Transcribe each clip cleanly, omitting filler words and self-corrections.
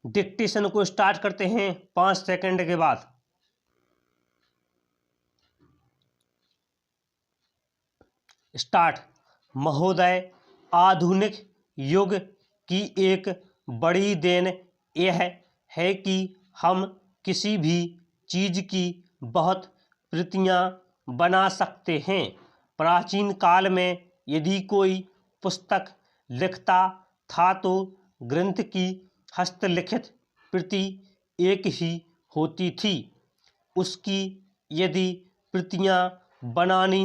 Dictation को start करते हैं 5 सेकंड के बाद। स्टार्ट। महोदय, आधुनिक युग की एक बड़ी देन यह है कि हम किसी भी चीज़ की बहुत प्रतियां बना सकते हैं। प्राचीन काल में यदि कोई पुस्तक लिखता था तो ग्रंथ की हस्तलिखित प्रति एक ही होती थी। उसकी यदि प्रतियां बनानी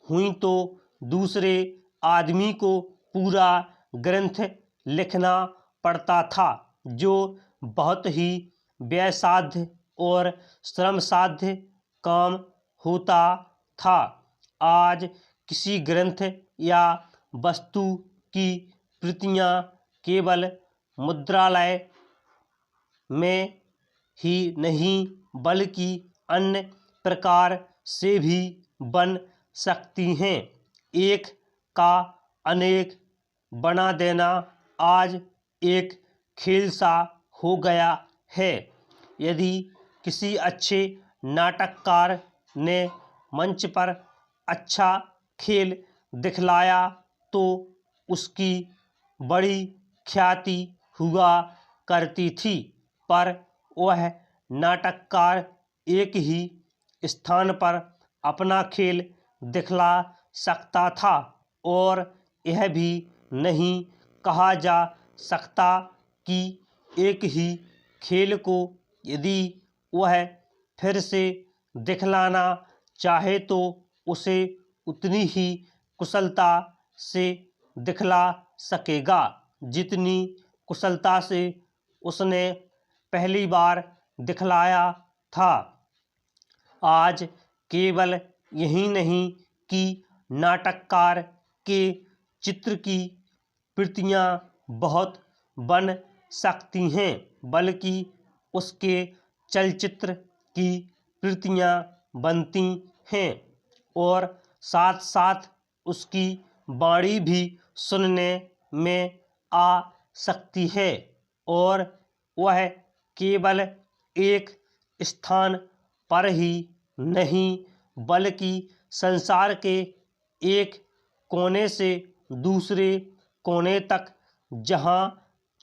हुई तो दूसरे आदमी को पूरा ग्रंथ लिखना पड़ता था, जो बहुत ही व्ययसाध्य और श्रमसाध्य काम होता था। आज किसी ग्रंथ या वस्तु की प्रतियां केवल मुद्रालय में ही नहीं बल्कि अन्य प्रकार से भी बन सकती हैं। एक का अनेक बना देना आज एक खेल सा हो गया है। यदि किसी अच्छे नाटककार ने मंच पर अच्छा खेल दिखलाया तो उसकी बड़ी ख्याति हुआ करती थी, पर वह नाटककार एक ही स्थान पर अपना खेल दिखला सकता था और यह भी नहीं कहा जा सकता कि एक ही खेल को यदि वह फिर से दिखलाना चाहे तो उसे उतनी ही कुशलता से दिखला सकेगा जितनी कुशलता से उसने पहली बार दिखलाया था। आज केवल यही नहीं कि नाटककार के चित्र की प्रतियां बहुत बन सकती हैं, बल्कि उसके चलचित्र की प्रतियां बनती हैं और साथ साथ उसकी वाणी भी सुनने में आ सकती है और वह केवल एक स्थान पर ही नहीं बल्कि संसार के एक कोने से दूसरे कोने तक जहाँ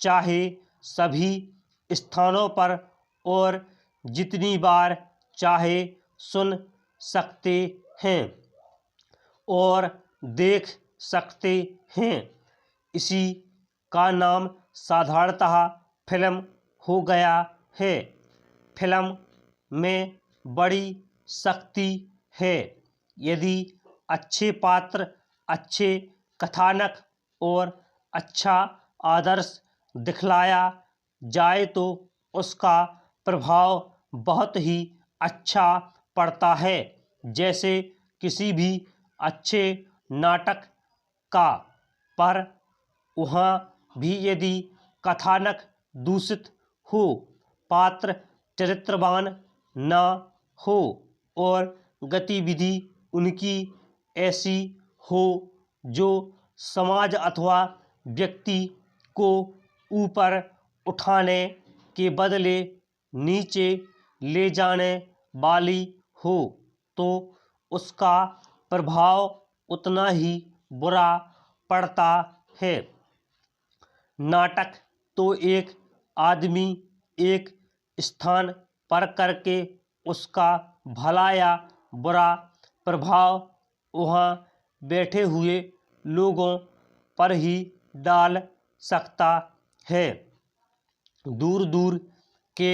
चाहे सभी स्थानों पर और जितनी बार चाहे सुन सकते हैं और देख सकते हैं। इसी का नाम साधारणतः फिल्म हो गया है। फिल्म में बड़ी शक्ति है। यदि अच्छे पात्र, अच्छे कथानक और अच्छा आदर्श दिखलाया जाए तो उसका प्रभाव बहुत ही अच्छा पड़ता है। जैसे किसी भी अच्छे नाटक का, पर वहाँ भी यदि कथानक दूषित हो, पात्र चरित्रवान न हो और गतिविधि उनकी ऐसी हो जो समाज अथवा व्यक्ति को ऊपर उठाने के बदले नीचे ले जाने वाली हो, तो उसका प्रभाव उतना ही बुरा पड़ता है। नाटक तो एक आदमी एक स्थान पर करके उसका भला या बुरा प्रभाव वहाँ बैठे हुए लोगों पर ही डाल सकता है। दूर दूर के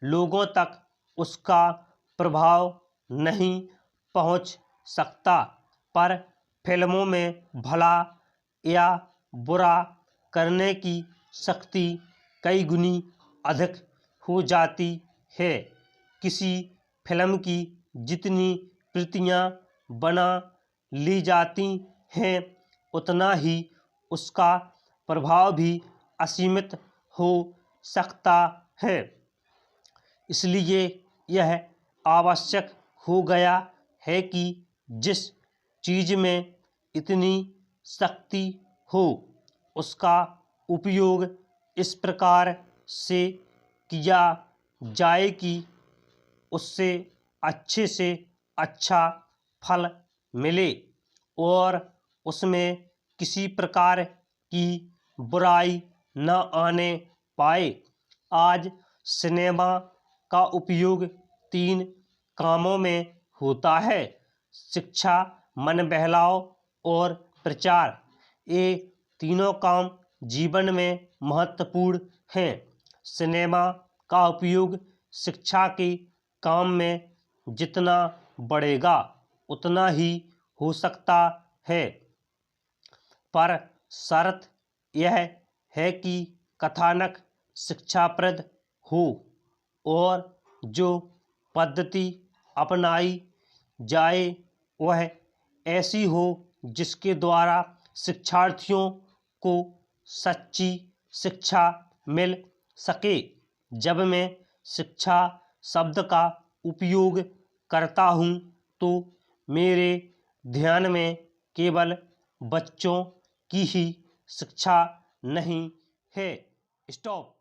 लोगों तक उसका प्रभाव नहीं पहुँच सकता, पर फिल्मों में भला या बुरा करने की शक्ति कई गुनी अधिक हो जाती है। किसी फिल्म की जितनी प्रतियां बना ली जाती हैं उतना ही उसका प्रभाव भी असीमित हो सकता है। इसलिए यह आवश्यक हो गया है कि जिस चीज़ में इतनी शक्ति हो उसका उपयोग इस प्रकार से किया जाए कि उससे अच्छे से अच्छा फल मिले और उसमें किसी प्रकार की बुराई न आने पाए। आज सिनेमा का उपयोग 3 कामों में होता है: शिक्षा, मन बहलाव और प्रचार। ये तीनों काम जीवन में महत्वपूर्ण हैं। सिनेमा का उपयोग शिक्षा के काम में जितना बढ़ेगा उतना ही हो सकता है, पर शर्त यह है कि कथानक शिक्षाप्रद हो और जो पद्धति अपनाई जाए वह ऐसी हो जिसके द्वारा शिक्षार्थियों को सच्ची शिक्षा मिल सके। जब मैं शिक्षा शब्द का उपयोग करता हूँ तो मेरे ध्यान में केवल बच्चों की ही शिक्षा नहीं है। स्टॉप।